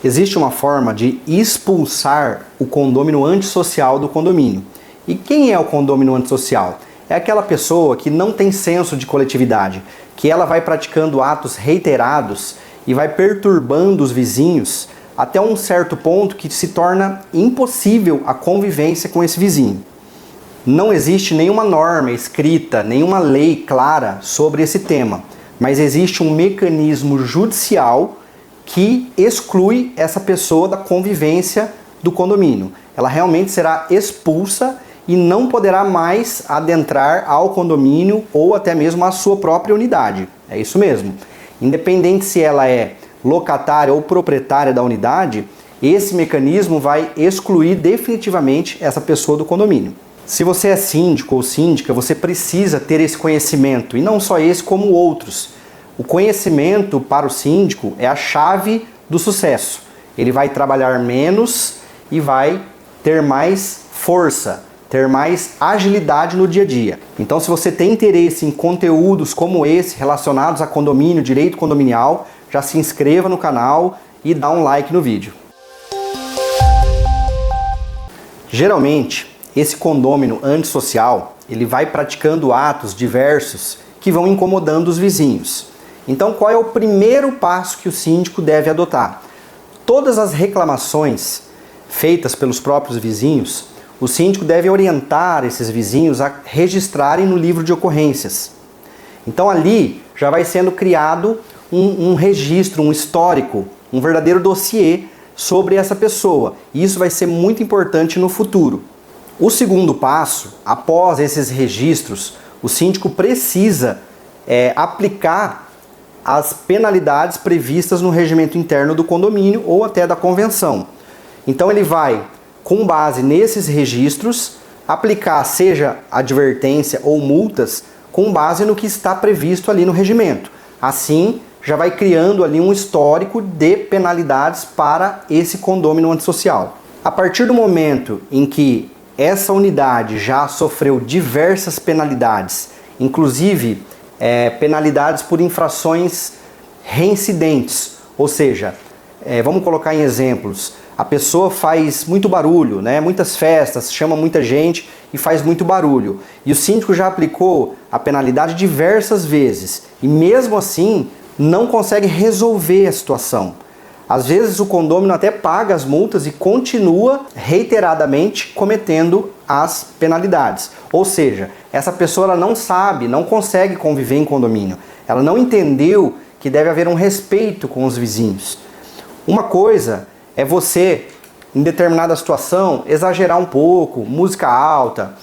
Existe uma forma de expulsar o condômino antissocial do condomínio. E quem é o condômino antissocial? É aquela pessoa que não tem senso de coletividade, que ela vai praticando atos reiterados e vai perturbando os vizinhos até um certo ponto que se torna impossível a convivência com esse vizinho. Não existe nenhuma norma escrita, nenhuma lei clara sobre esse tema, mas existe um mecanismo judicial que exclui essa pessoa da convivência do condomínio. Ela realmente será expulsa e não poderá mais adentrar ao condomínio ou até mesmo à sua própria unidade. É isso mesmo. Independente se ela é locatária ou proprietária da unidade, esse mecanismo vai excluir definitivamente essa pessoa do condomínio. Se você é síndico ou síndica, você precisa ter esse conhecimento, e não só esse, como outros. O conhecimento para o síndico é a chave do sucesso. Ele vai trabalhar menos e vai ter mais força, ter mais agilidade no dia a dia. Então, se você tem interesse em conteúdos como esse, relacionados a condomínio, direito condominial, já se inscreva no canal e dá um like no vídeo. Geralmente, esse condômino antissocial, ele vai praticando atos diversos que vão incomodando os vizinhos. Então, qual é o primeiro passo que o síndico deve adotar? Todas as reclamações feitas pelos próprios vizinhos, o síndico deve orientar esses vizinhos a registrarem no livro de ocorrências. Então, ali já vai sendo criado um registro, um histórico, um verdadeiro dossiê sobre essa pessoa. E isso vai ser muito importante no futuro. O segundo passo, após esses registros, o síndico precisa aplicar as penalidades previstas no regimento interno do condomínio ou até da convenção. Então ele vai, com base nesses registros, aplicar seja advertência ou multas com base no que está previsto ali no regimento. Assim, já vai criando ali um histórico de penalidades para esse condômino antissocial. A partir do momento em que essa unidade já sofreu diversas penalidades, inclusive penalidades por infrações reincidentes, ou seja, vamos colocar em exemplos, a pessoa faz muito barulho, né? Muitas festas, chama muita gente e faz muito barulho. E o síndico já aplicou a penalidade diversas vezes e mesmo assim não consegue resolver a situação. Às vezes o condômino até paga as multas e continua reiteradamente cometendo as penalidades. Ou seja, essa pessoa ela não sabe, não consegue conviver em condomínio. Ela não entendeu que deve haver um respeito com os vizinhos. Uma coisa é você, em determinada situação, exagerar um pouco, música alta.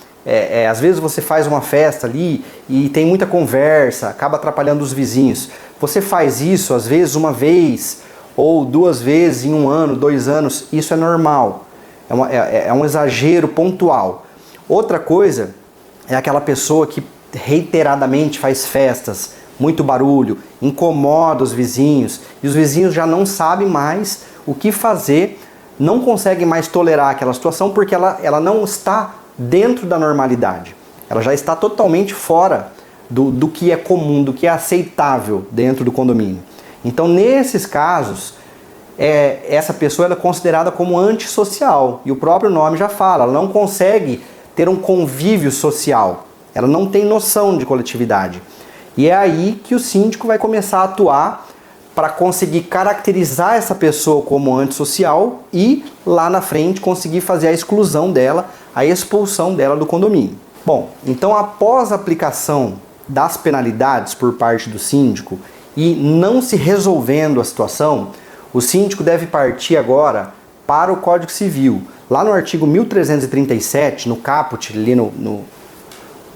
Às vezes você faz uma festa ali e tem muita conversa, acaba atrapalhando os vizinhos. Você faz isso, às vezes, uma vez ou duas vezes em 1 ano, 2 anos, isso é normal. É um exagero pontual. Outra coisa é aquela pessoa que reiteradamente faz festas, muito barulho, incomoda os vizinhos, e os vizinhos já não sabem mais o que fazer, não conseguem mais tolerar aquela situação porque ela não está dentro da normalidade. Ela já está totalmente fora do que é comum, do que é aceitável dentro do condomínio. Então, nesses casos, essa pessoa ela é considerada como antissocial. E o próprio nome já fala, ela não consegue ter um convívio social. Ela não tem noção de coletividade. E é aí que o síndico vai começar a atuar para conseguir caracterizar essa pessoa como antissocial e, lá na frente, conseguir fazer a exclusão dela, a expulsão dela do condomínio. Bom, então após a aplicação das penalidades por parte do síndico e não se resolvendo a situação, o síndico deve partir agora para o Código Civil. Lá no artigo 1337, no caput, ali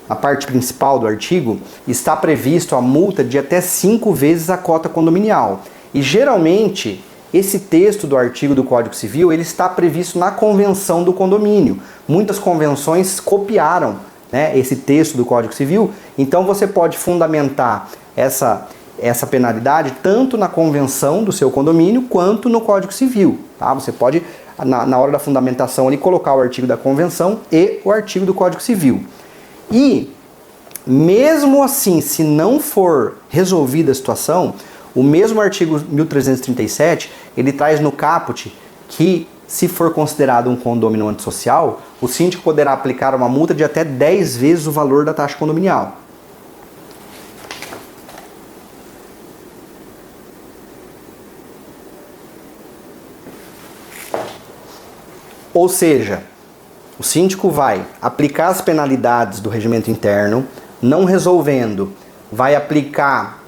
na parte principal do artigo, está previsto a multa de até 5 vezes a cota condominial. E geralmente, esse texto do artigo do Código Civil, ele está previsto na convenção do condomínio. Muitas convenções copiaram, né, esse texto do Código Civil, então você pode fundamentar essa penalidade tanto na convenção do seu condomínio quanto no Código Civil. Tá? Você pode, na hora da fundamentação, ali, colocar o artigo da convenção e o artigo do Código Civil. E, mesmo assim, se não for resolvida a situação, O mesmo artigo 1337, ele traz no caput que, se for considerado um condômino antissocial, o síndico poderá aplicar uma multa de até 10 vezes o valor da taxa condominial. Ou seja, o síndico vai aplicar as penalidades do regimento interno, não resolvendo, vai aplicar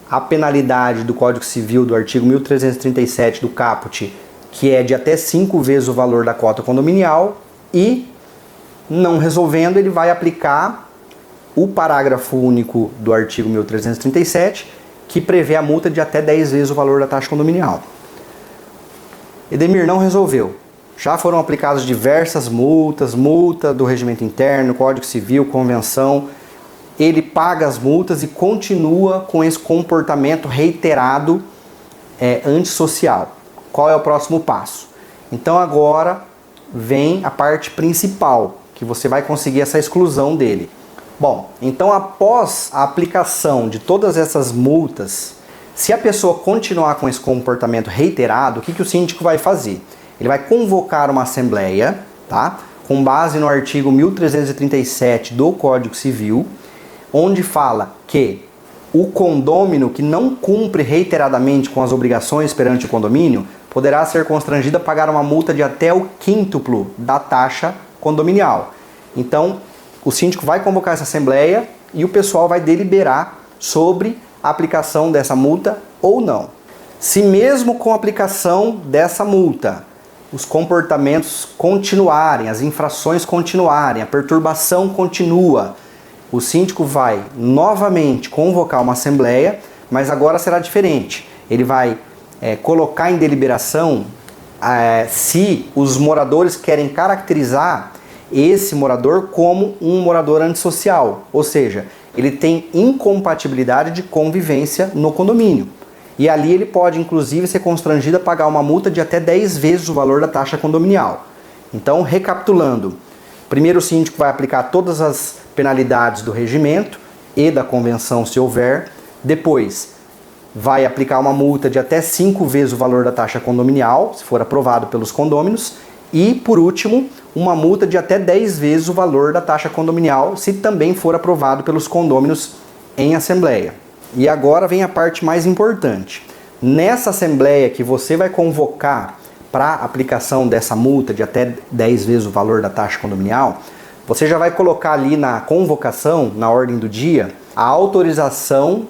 a penalidade do Código Civil do artigo 1337 do caput, que é de até 5 vezes o valor da cota condominial, e, não resolvendo, ele vai aplicar o parágrafo único do artigo 1337, que prevê a multa de até 10 vezes o valor da taxa condominial. Edemir, não resolveu. Já foram aplicadas diversas multas, multa do regimento interno, Código Civil, convenção. Ele paga as multas e continua com esse comportamento reiterado antissocial. Qual é o próximo passo? Então agora vem a parte principal, que você vai conseguir essa exclusão dele. Bom, então após a aplicação de todas essas multas, se a pessoa continuar com esse comportamento reiterado, o que o síndico vai fazer? Ele vai convocar uma assembleia, tá? Com base no artigo 1337 do Código Civil, onde fala que o condômino que não cumpre reiteradamente com as obrigações perante o condomínio poderá ser constrangido a pagar uma multa de até o quíntuplo da taxa condominial. Então, o síndico vai convocar essa assembleia e o pessoal vai deliberar sobre a aplicação dessa multa ou não. Se mesmo com a aplicação dessa multa, os comportamentos continuarem, as infrações continuarem, a perturbação continua, o síndico vai novamente convocar uma assembleia, mas agora será diferente. Ele vai colocar em deliberação se os moradores querem caracterizar esse morador como um morador antissocial, ou seja, ele tem incompatibilidade de convivência no condomínio. E ali ele pode, inclusive, ser constrangido a pagar uma multa de até 10 vezes o valor da taxa condominial. Então, recapitulando, primeiro o síndico vai aplicar todas as penalidades do regimento e da convenção, se houver. Depois, vai aplicar uma multa de até 5 vezes o valor da taxa condominial, se for aprovado pelos condôminos. E, por último, uma multa de até 10 vezes o valor da taxa condominial, se também for aprovado pelos condôminos em assembleia. E agora vem a parte mais importante. Nessa assembleia que você vai convocar para aplicação dessa multa de até 10 vezes o valor da taxa condominial, você já vai colocar ali na convocação, na ordem do dia, a autorização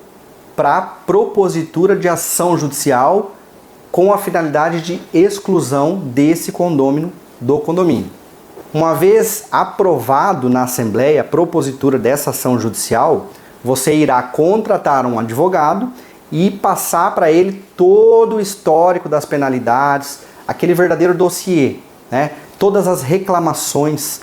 para propositura de ação judicial com a finalidade de exclusão desse condômino do condomínio. Uma vez aprovado na assembleia a propositura dessa ação judicial, você irá contratar um advogado e passar para ele todo o histórico das penalidades, aquele verdadeiro dossiê, né? Todas as reclamações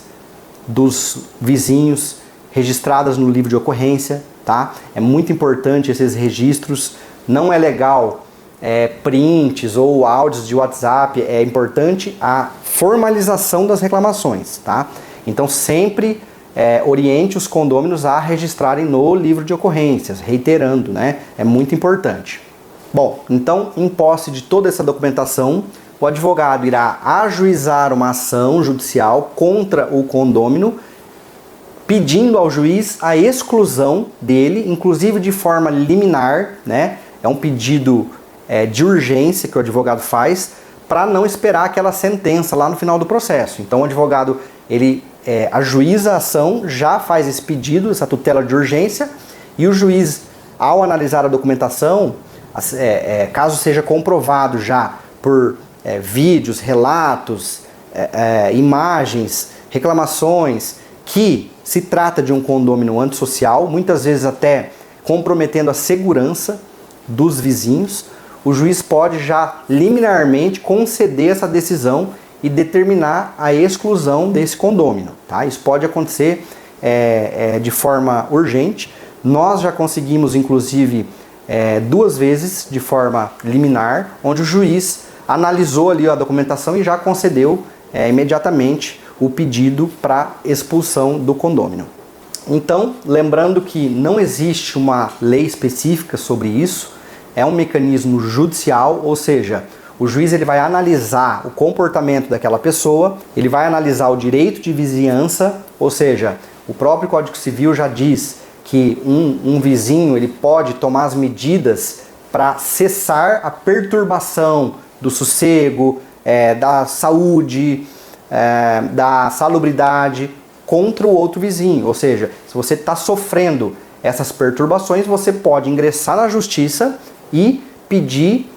dos vizinhos registradas no livro de ocorrência, tá? É muito importante esses registros, não é legal prints ou áudios de WhatsApp, é importante a formalização das reclamações, tá? Então sempre oriente os condôminos a registrarem no livro de ocorrências, reiterando, né? É muito importante. Bom, então, em posse de toda essa documentação, o advogado irá ajuizar uma ação judicial contra o condômino, pedindo ao juiz a exclusão dele, inclusive de forma liminar, né? É um pedido de urgência que o advogado faz para não esperar aquela sentença lá no final do processo. Então, o advogado, ele ajuiza a ação, já faz esse pedido, essa tutela de urgência, e o juiz, ao analisar a documentação, caso seja comprovado já por vídeos, relatos, imagens, reclamações, que se trata de um condômino antissocial, muitas vezes até comprometendo a segurança dos vizinhos, o juiz pode já liminarmente conceder essa decisão e determinar a exclusão desse condômino, tá? Isso pode acontecer de forma urgente. Nós já conseguimos, inclusive, 2 vezes de forma liminar, onde o juiz analisou ali a documentação e já concedeu imediatamente o pedido para expulsão do condômino. Então, lembrando que não existe uma lei específica sobre isso, é um mecanismo judicial, ou seja, o juiz ele vai analisar o comportamento daquela pessoa, ele vai analisar o direito de vizinhança, ou seja, o próprio Código Civil já diz que um vizinho ele pode tomar as medidas para cessar a perturbação do sossego, da saúde, da salubridade contra o outro vizinho. Ou seja, se você está sofrendo essas perturbações, você pode ingressar na justiça e pedir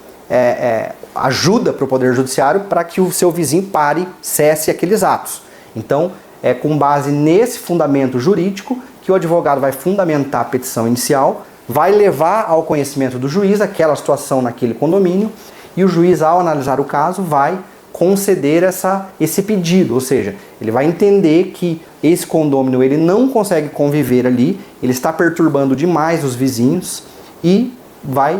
ajuda para o Poder Judiciário para que o seu vizinho pare, cesse aqueles atos. Então, é com base nesse fundamento jurídico que o advogado vai fundamentar a petição inicial, vai levar ao conhecimento do juiz aquela situação naquele condomínio e o juiz, ao analisar o caso, vai conceder esse pedido, ou seja, ele vai entender que esse condômino ele não consegue conviver ali, ele está perturbando demais os vizinhos e vai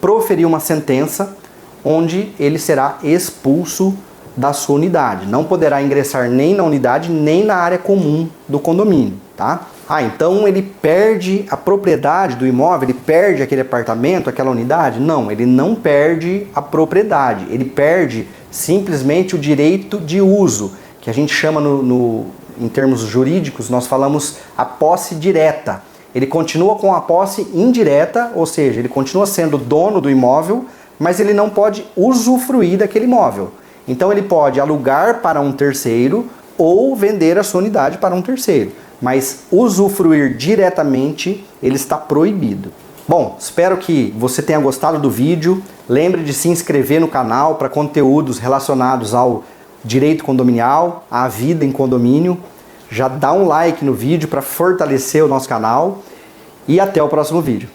proferir uma sentença onde ele será expulso da sua unidade. Não poderá ingressar nem na unidade, nem na área comum do condomínio, tá? Então ele perde a propriedade do imóvel, ele perde aquele apartamento, aquela unidade? Não, ele não perde a propriedade, ele perde simplesmente o direito de uso, que a gente chama em termos jurídicos, nós falamos a posse direta. Ele continua com a posse indireta, ou seja, ele continua sendo dono do imóvel, mas ele não pode usufruir daquele imóvel. Então ele pode alugar para um terceiro ou vender a sua unidade para um terceiro, mas usufruir diretamente ele está proibido. Bom, espero que você tenha gostado do vídeo. Lembre de se inscrever no canal para conteúdos relacionados ao direito condominial, à vida em condomínio. Já dá um like no vídeo para fortalecer o nosso canal e até o próximo vídeo.